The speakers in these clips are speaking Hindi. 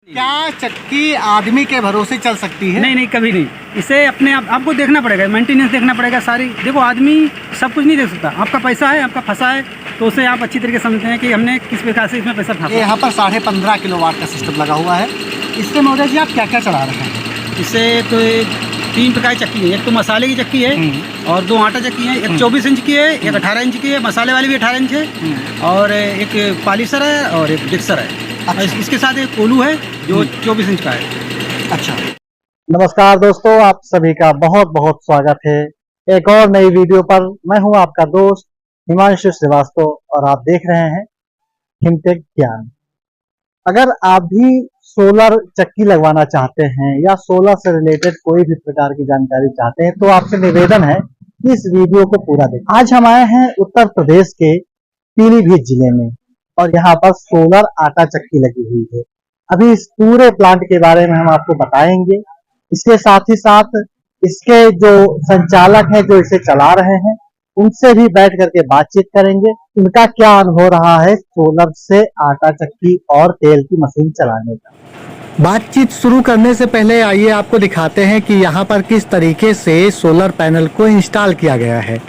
क्या चक्की आदमी के भरोसे चल सकती है? नहीं नहीं, कभी नहीं। इसे अपने आपको देखना पड़ेगा, मेंटेनेंस देखना पड़ेगा सारी। देखो, आदमी सब कुछ नहीं देख सकता। आपका पैसा है, आपका फंसा है, तो उसे आप अच्छी तरीके से समझते हैं कि हमने किस प्रकार से इसमें पैसा फंसा। यहाँ पर 15.5 किलोवाट का सिस्टम लगा हुआ है। इससे महोदय जी आप क्या क्या चला रहे हैं? इससे तो 3 प्रकार की चक्की है। एक तो मसाले की चक्की है और 2 आटा चक्की है। एक 24 इंच की है, एक 18 इंच की है। मसाले वाली भी 18 इंच है और एक पॉलिशर है और एक डिक्सर है। अच्छा। इसके साथ एक कोलू है जो 24 इंच का है। अच्छा, नमस्कार दोस्तों, आप सभी का बहुत बहुत स्वागत है एक और नई वीडियो पर। मैं हूं आपका दोस्त हिमांशु श्रीवास्तव और आप देख रहे हैं हिमटेक ज्ञान। अगर आप भी सोलर चक्की लगवाना चाहते हैं या सोलर से रिलेटेड कोई भी प्रकार की जानकारी चाहते हैं तो आपसे निवेदन है कि इस वीडियो को पूरा देखें। आज हम आए हैं उत्तर प्रदेश के पीलीभीत जिले में और यहाँ पर सोलर आटा चक्की लगी हुई है। अभी इस पूरे प्लांट के बारे में हम आपको बताएंगे। इसके साथ ही साथ इसके जो संचालक हैं जो इसे चला रहे हैं उनसे भी बैठ करके बातचीत करेंगे। उनका क्या अनुभव रहा है सोलर से आटा चक्की और तेल की मशीन चलाने का। बातचीत शुरू करने से पहले आइए आपको दिखाते हैं कि यहाँ पर किस तरीके से सोलर पैनल को इंस्टॉल किया गया है।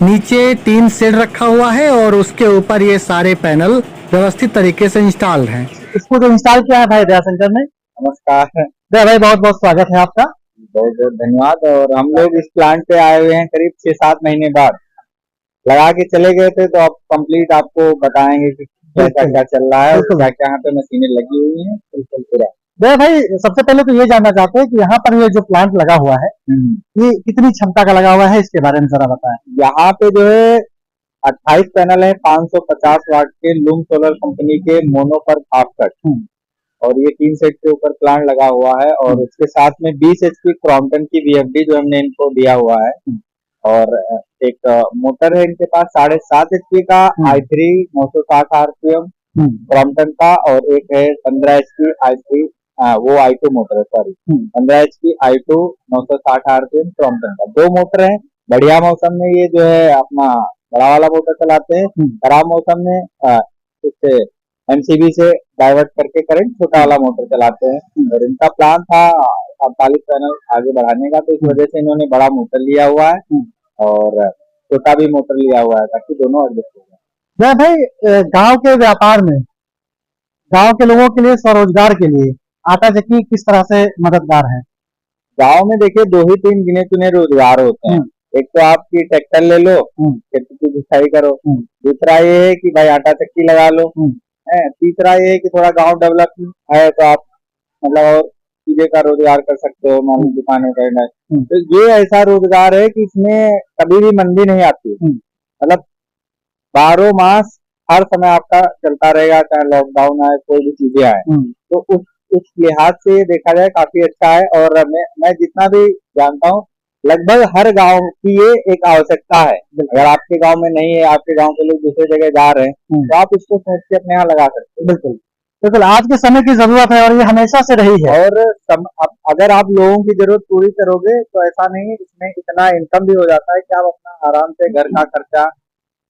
नीचे 3 शेड रखा हुआ है और उसके ऊपर ये सारे पैनल व्यवस्थित तरीके से इंस्टॉल हैं। इसको जो इंस्टॉल किया है भाई दयाशंकर ने। नमस्कार दया भाई, बहुत बहुत स्वागत है आपका। बहुत बहुत धन्यवाद। और हम लोग इस प्लांट पे आए हुए हैं करीब 6-7 महीने बाद। लगा के चले गए थे तो अब कंप्लीट आपको बताएंगे कि कैसा क्या चल रहा है, क्या क्या यहाँ पे मशीनें लगी हुई हैं। बिल्कुल पूरा। दया भाई, सबसे पहले तो ये जानना चाहते हैं कि यहाँ पर ये जो प्लांट लगा हुआ है ये कितनी क्षमता का लगा हुआ है, इसके बारे में जरा बताएं। यहाँ पे जो है 28 पैनल है 550 वाट के लूम सोलर कंपनी के मोनो पर हाफ कट और ये 3 सेट के ऊपर प्लांट लगा हुआ है। और इसके साथ में 20 HP क्रॉम्पटन की VFD जो हमने इनको दिया हुआ है और एक मोटर है इनके पास 7.5 HP का i3 960 RPM क्रॉम्पटन का और एक है 15 HP i3 वो i2 मोटर है, sorry 15 HP i2 960 RPM Crompton का। 2 मोटर है। बढ़िया मौसम में ये जो है अपना बड़ा वाला मोटर चलाते हैं, खराब मौसम में इससे MCB से डाइवर्ट करके करंट छोटा वाला मोटर चलाते हैं। और इनका प्लान था 48 पैनल आगे बढ़ाने का, तो इस वजह से इन्होंने बड़ा मोटर लिया हुआ है और छोटा भी मोटर लिया हुआ है ताकि दोनों एडजस्ट हो जाए। भाई, गांव के व्यापार में गांव के लोगों के लिए स्वरोजगार के लिए आटा चक्की किस तरह से मददगार है? गाँव में देखिए 2 ही 3 गिने चुने रोजगार होते हैं। एक तो आपकी ट्रैक्टर ले लो, खेती की जुताई करो। दूसरा ये है कि भाई आटा चक्की लगा लो। तीसरा ये है कि थोड़ा गांव डेवलप है तो आप मतलब और चीजें का रोजगार कर सकते हो, मान लो दुकानें करना। तो ये ऐसा रोजगार है कि इसमें कभी भी मंदी नहीं आती। मतलब 12 मास हर समय आपका चलता रहेगा, चाहे लॉकडाउन आए कोई भी चीजें आए। तो उस लिहाज से देखा जाए काफी अच्छा है। और मैं जितना भी जानता हूँ लगभग हर गांव की ये एक आवश्यकता है। अगर आपके गांव में नहीं है, आपके गांव के लोग दूसरे जगह जा रहे हैं तो आप इसको सोच के अपने यहाँ लगा सकते हैं। बिल्कुल बिल्कुल, आज के समय की जरूरत है और ये हमेशा से रही है। और अगर आप लोगों की जरूरत पूरी करोगे तो ऐसा नहीं, इसमें इतना इनकम भी हो जाता है कि आप अपना आराम से घर का खर्चा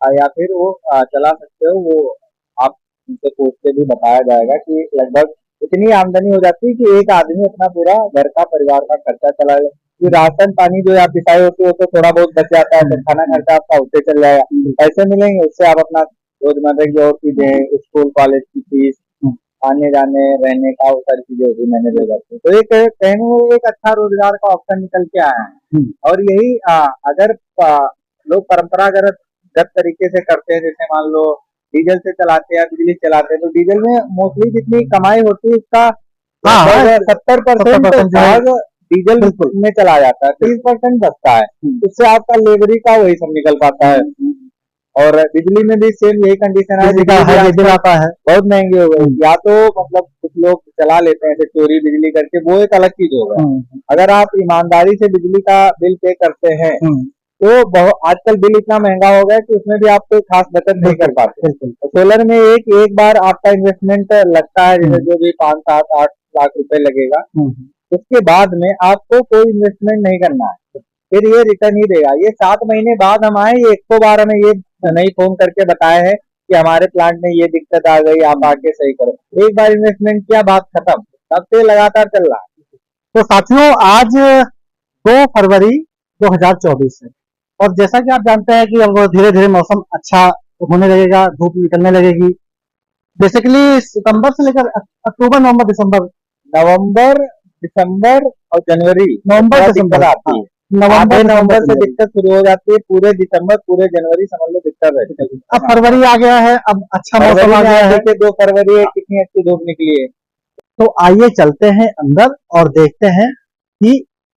या फिर वो चला सकते हो। वो आप उनसे पूछ के भी बताया जाएगा कि लगभग इतनी आमदनी हो जाती है कि एक आदमी अपना पूरा घर का परिवार का खर्चा चला ले। कि राशन पानी जो आप पिसाई होती है तो थोड़ा बहुत बच जाता है, तो खाना खर्चा आपका उससे चल जाएगा। पैसे मिलेंगे उससे आप अपना रोजमर्रा की और चीजें, स्कूल कॉलेज की फीस, आने जाने रहने का, वो सारी चीजें भी मैनेज हो जाती है। तो एक कहने एक अच्छा रोजगार का ऑप्शन निकल के आया है। और यही अगर लोग परंपरागत तरीके से करते हैं, जैसे मान लो डीजल से चलाते हैं, बिजली चलाते हैं, तो डीजल में मोस्टली जितनी कमाई होती है उसका 70% भाग डीजल में चला जाता है, 30% बचता है। उससे आपका लेबरी का वही सब निकल पाता है। और बिजली में भी सेम यही कंडीशन है, बिजली आता है बहुत महंगी हो गई। या तो मतलब कुछ लोग चला लेते हैं चोरी बिजली करके, वो एक अलग चीज होगा। अगर आप ईमानदारी से बिजली का बिल पे करते हैं तो आजकल बिल इतना महंगा हो गया कि उसमें भी आप कोई खास बचत नहीं कर पाते। सोलर में एक बार आपका इन्वेस्टमेंट लगता है, जैसे जो भी 5, 7, 8 लाख रुपए लगेगा, उसके बाद में आपको कोई इन्वेस्टमेंट नहीं करना है, फिर ये रिटर्न ही देगा। ये 7 महीने बाद हम आए, ये 100 बार हमें ये नहीं फोन करके बताए हैं कि हमारे प्लांट में ये दिक्कत आ गई, आप आके सही करो। एक बार इन्वेस्टमेंट किया, बात खत्म। तब से लगातार चल रहा है। तो साथियों आज 2 फरवरी 2024 है और जैसा कि आप जानते हैं कि अब धीरे धीरे मौसम अच्छा होने लगेगा, धूप निकलने लगेगी। बेसिकली सितंबर से लेकर अक्टूबर, नवंबर, दिसंबर, नवंबर, दिसंबर और जनवरी नवंबर दिक्कत दिसंबर आती है। नवंबर नवंबर से जनवरी। दिक्कत शुरू हो जाती है, पूरे दिसंबर पूरे जनवरी समझ लो दिक्कत रहती है। अब फरवरी आ गया है, अब अच्छा मौसम आ गया है। 2 फरवरी कितनी अच्छी धूप निकली है। तो आइए चलते हैं अंदर और देखते हैं कि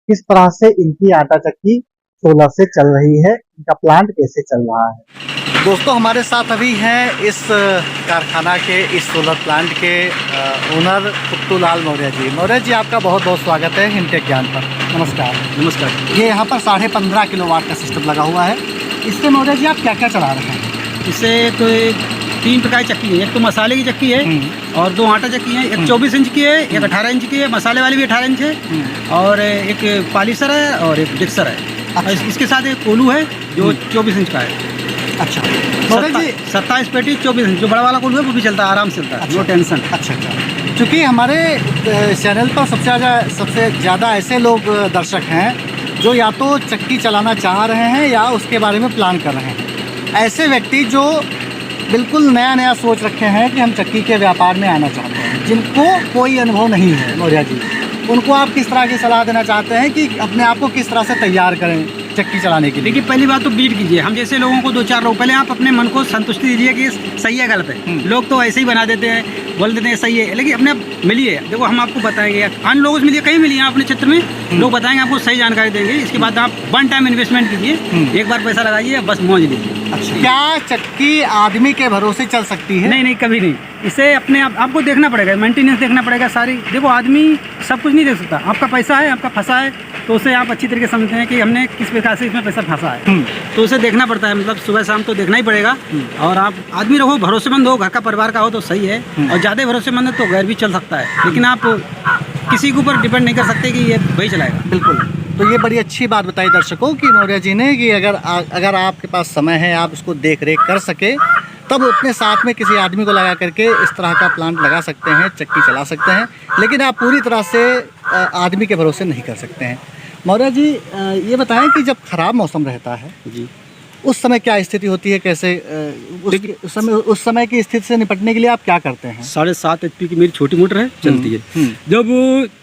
किस तरह से इनकी आटा चक्की सोलर से चल रही है, इनका प्लांट कैसे चल रहा है। दोस्तों हमारे साथ अभी हैं इस कारखाना के, इस सोलर प्लांट के ओनर कुत्तूलाल मौर्य जी। मौर्य जी आपका बहुत बहुत स्वागत है हिमटेक ज्ञान पर। नमस्कार। नमस्कार। ये यहाँ पर 15.5 किलोवाट का सिस्टम लगा हुआ है। इससे मौर्य जी आप क्या क्या चला रहे हैं? इससे एक 3 प्रकार की चक्की है। एक तो मसाले की चक्की है और 2 आटा चक्की है। एक 24 इंच की है, एक 18 इंच की है, मसाले वाली भी 18 इंच है और एक पॉलिशर है और एक डिक्सर है। अच्छा। इसके साथ एक कोलू है जो 24 इंच का है। अच्छा मौर्य जी, 27 पेटी 24 इंच, जो बड़ा वाला कोलू है वो भी चलता है, आराम से चलता है, नो टेंशन। अच्छा। क्योंकि हमारे चैनल पर सबसे ज़्यादा ऐसे लोग दर्शक हैं जो या तो चक्की चलाना चाह रहे हैं या उसके बारे में प्लान कर रहे हैं। ऐसे व्यक्ति जो बिल्कुल नया सोच रखे हैं कि हम चक्की के व्यापार में आना चाहते हैं, जिनको कोई अनुभव नहीं है मौर्य जी, उनको आप किस तरह की सलाह देना चाहते हैं कि अपने आप को किस तरह से तैयार करें चक्की चलाने के लिए? देखिए पहली बात तो बीट कीजिए। हम जैसे लोगों को 2-4 लोग पहले आप अपने मन को संतुष्टि दीजिए कि सही है गलत है। लोग तो ऐसे ही बना देते हैं, बोल देते हैं सही है, लेकिन अपने आप मिलिए। देखो हम आपको बताएंगे, अन्य लोगों से मिलिए, कहीं मिलिए अपने क्षेत्र में, लोग बताएंगे, आपको सही जानकारी देंगे। इसके बाद आप 1 टाइम इन्वेस्टमेंट कीजिए, एक बार पैसा लगाइए, बस मौज लीजिए। अच्छा। क्या चक्की आदमी के भरोसे चल सकती है? नहीं, कभी नहीं। इसे अपने आपको देखना पड़ेगा, मेंटेनेंस देखना पड़ेगा सारी। देखो आदमी सब कुछ नहीं दे सकता। आपका पैसा है, आपका फंसा है, तो उसे आप अच्छी तरीके से समझते हैं कि हमने किस प्रकार से इसमें पैसा फंसा है, तो उसे देखना पड़ता है। मतलब सुबह शाम तो देखना ही पड़ेगा। और आप आदमी रहो, भरोसेमंद हो, घर का परिवार का हो तो सही है, और ज़्यादा भरोसेमंद है तो गैर भी चल सकता है, लेकिन आप किसी के ऊपर डिपेंड नहीं कर सकते कि ये वही चलाएगा। बिल्कुल। तो ये बड़ी अच्छी बात बताई दर्शकों की मौर्य जी ने कि अगर आपके पास समय है, आप इसको देख रेख कर सके, तब अपने साथ में किसी आदमी को लगा करके इस तरह का प्लांट लगा सकते हैं, चक्की चला सकते हैं। लेकिन आप पूरी तरह से आदमी के भरोसे नहीं कर सकते हैं। मौर्य जी ये बताएं कि जब ख़राब मौसम रहता है जी, उस समय क्या स्थिति होती है, कैसे उस समय की स्थिति से निपटने के लिए आप क्या करते हैं? 7.5 HP की मेरी छोटी मोटर है, चलती है। जब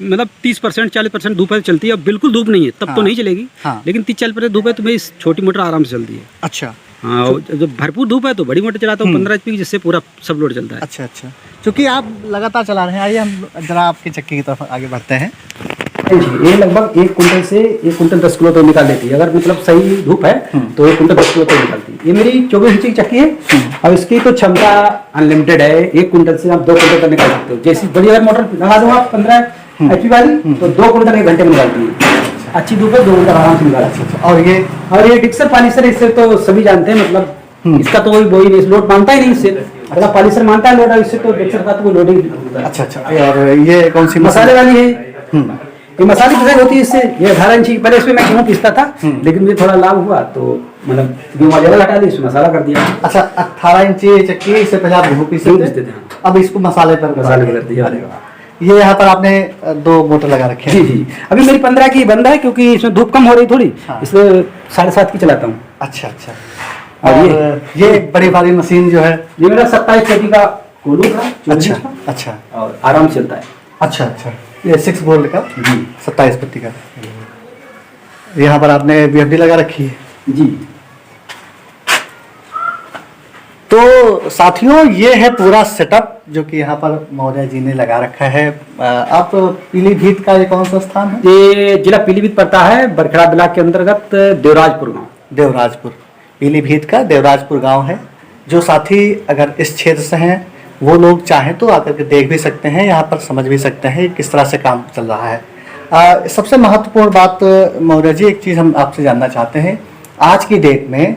मतलब 30% 40% धूप है चलती है। अब बिल्कुल धूप नहीं है तब तो नहीं चलेगी, लेकिन 30-40% धूप है तो मेरी छोटी मोटर आराम से चलती है। अच्छा। हाँ, जब भरपूर धूप है तो बड़ी मोटर चलाता हूँ 15 HP की, जिससे पूरा सब लोड चलता है। अच्छा। क्योंकि आप लगातार चला रहे हैं, आइए हम जरा आपकी चक्की की तरफ आगे बढ़ते हैं। जी, ये लगभग 1 कुंटल से 1 कुंटल 10 किलो तक निकाल देती है। अगर मतलब सही धूप है तो 1 कुंटल 10 किलो तक निकालती है। ये मेरी 24 इंच की चक्की है और इसकी तो क्षमता अनलिमिटेड है। 1 कुंटल से आप 2 कुंटल तक निकाल सकते हो। जैसी बड़ी अगर मोटर लगा दो आप 15 HP वाली, तो 2 कुंटल 1 घंटे में निकालती है। अच्छी धूप है 2 कुंटल आराम से निकालती है। और ये डिक्सर पॉलिशर, इससे तो सभी जानते हैं, मतलब इसका तो कोई नहीं लोड मानता ही नहीं। इससे अगर पॉलिशर मानता है लोड, इससे तो डिक्सर का तो कोई लोड ही नहीं होता है। अच्छा। और ये कौन सी मसाले वाली है? ये मसाले पिसाई होती है इससे। ये 18 इंच की, पहले इसमें मैं गेहूँ पीसता था, लेकिन मुझे थोड़ा लाभ हुआ तो मतलब गेहूँ जगह हटा दी, इसमें मसाला कर दिया। अच्छा, 18 इंची चक्की, इससे पहले आप गेहूँ पीसते थे, अब इसको मसाले पर कर दिया। ये यहाँ पर आपने 2 मोटर लगा रखे हैं? जी। अभी मेरी 15 की बंद है क्योंकि इसमें धूप कम हो रही थोड़ी, इसलिए 7.5 की चलाता हूँ। अच्छा। और ये बड़ी भारी मशीन जो है, ये मेरा 27 पेटी का कोलू था। अच्छा। और आराम से चलता है। अच्छा। ये 6 वोल्ट का 27 पत्ती का। यहाँ पर आपने VFD लगा रखी है? जी। तो साथियों ये है पूरा सेटअप जो कि यहाँ पर मौर्य जी ने लगा रखा है। आप पीलीभीत का ये कौन सा स्थान है? ये जिला पीलीभीत पड़ता है, बरखड़ा ब्लॉक के अंतर्गत देवराजपुर गाँव। देवराजपुर, पीलीभीत का देवराजपुर गांव है। जो साथी अगर इस क्षेत्र से हैं वो लोग चाहें तो आकर के देख भी सकते हैं, यहाँ पर समझ भी सकते हैं किस तरह से काम चल रहा है। सबसे महत्वपूर्ण बात मौर्य जी, एक चीज़ हम आपसे जानना चाहते हैं। आज की डेट में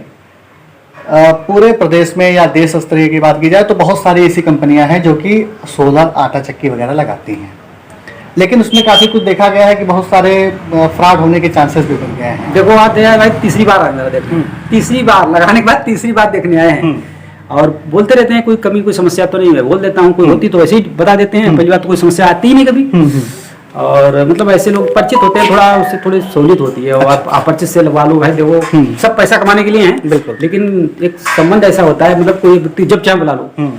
पूरे प्रदेश में या देश स्तरीय की बात की जाए तो बहुत सारी ऐसी कंपनियां हैं जो कि सोलर आटा चक्की वगैरह लगाती हैं, लेकिन उसमें काफ़ी कुछ देखा गया है कि बहुत सारे फ्रॉड होने के चांसेस भी बन गए हैं। देखो आज भाई तीसरी बार आए मेरा देखने, तीसरी बार लगाने के बाद तीसरी बार देखने आए हैं। और बोलते रहते हैं कोई कमी कोई समस्या तो नहीं है, बोल देता हूँ, कोई होती तो वैसे ही बता देते हैं, पहली बात तो कोई समस्या आती ही नहीं कभी। और मतलब ऐसे लोग परिचित होते हैं, थोड़ा उससे थोड़ी सहूलियत होती है। और आप परिचित से लगवा लो भाई, देखो सब पैसा कमाने के लिए हैं बिल्कुल, लेकिन एक संबंध ऐसा होता है, मतलब कोई व्यक्ति जब चाहे बुला लो।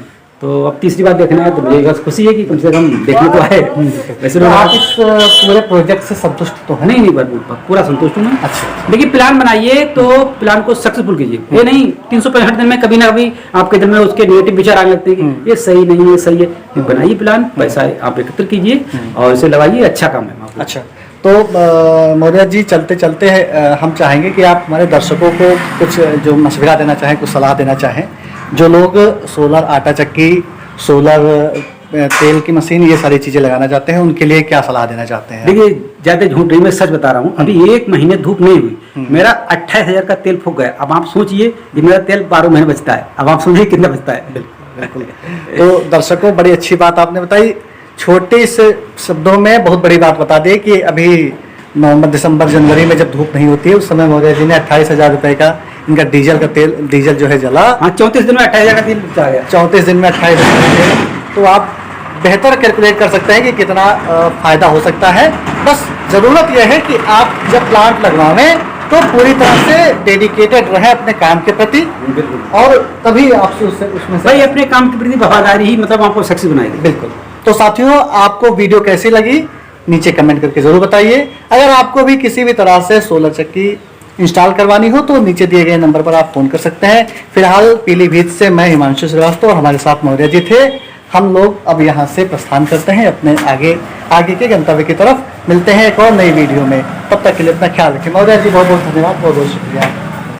तो अब तीसरी बात देखना है तो मुझे बस खुशी है कि कम से कम देखने को आए। वैसे तो लोग आप इस पूरे प्रोजेक्ट से संतुष्ट तो है? नहीं पूरा संतुष्ट हूँ मैं। अच्छा, देखिए प्लान बनाइए तो प्लान को सक्सेसफुल कीजिए, ये नहीं 365 दिन में कभी ना कभी आपके दिल में उसके नेगेटिव विचार आने लगते हैं कि ये सही नहीं है, सही है। बनाइए प्लान, पैसा आप एकत्र कीजिए और इसे लगाइए, अच्छा काम है। अच्छा, तो मौर्य जी चलते चलते हम चाहेंगे कि आप हमारे दर्शकों को कुछ जो मशवरा देना चाहें, कुछ सलाह देना चाहें। जो लोग सोलर आटा चक्की, सोलर तेल की मशीन, ये सारी चीज़ें लगाना चाहते हैं, उनके लिए क्या सलाह देना चाहते हैं? देखिए ज्यादा झूठ नहीं, मैं सच बता रहा हूँ। अभी 1 महीने धूप नहीं हुई, मेरा 28,000 का तेल फूक गया। अब आप सोचिए कि मेरा तेल 12 महीने बचता है, अब आप सोचिए कितना बचता है। बिल्कुल। तो दर्शकों, बड़ी अच्छी बात आपने बताई, छोटे से शब्दों में बहुत बड़ी बात बता दी कि अभी नवंबर, दिसंबर, जनवरी में जब धूप नहीं होती है, उस समय मौर्य जी ने 28,000 रुपये का इनका डीजल जो है जला। हाँ, 34 दिन में 28,000 का तेल बचा गया। 34 दिन में 28,000। तो आप बेहतर कैलकुलेट कर सकते हैं कि कितना फायदा हो सकता है। बस ज़रूरत यह है कि आप जब प्लांट लगवाएं तो पूरी तरह से डेडिकेटेड रहें अपने काम के प्रति, और तभी आप उसमें से भाई अपने काम के प्रति वफादारी ही मतलब आपको सक्सेस बनाएगी। बिल्कुल। तो साथियों, आपको वीडियो कैसी लगी नीचे कमेंट करके जरूर बताइए। अगर आपको भी किसी भी तरह से सोलर चक्की इंस्टॉल करवानी हो तो नीचे दिए गए नंबर पर आप फोन कर सकते हैं। फिलहाल पीलीभीत से मैं हिमांशु श्रीवास्तव और हमारे साथ मौर्य जी थे। हम लोग अब यहाँ से प्रस्थान करते हैं अपने आगे के गंतव्य की तरफ। मिलते हैं एक और नई वीडियो में, तब तक के लिए अपना ख्याल रखें। मौर्य जी बहुत बहुत धन्यवाद, बहुत बहुत शुक्रिया।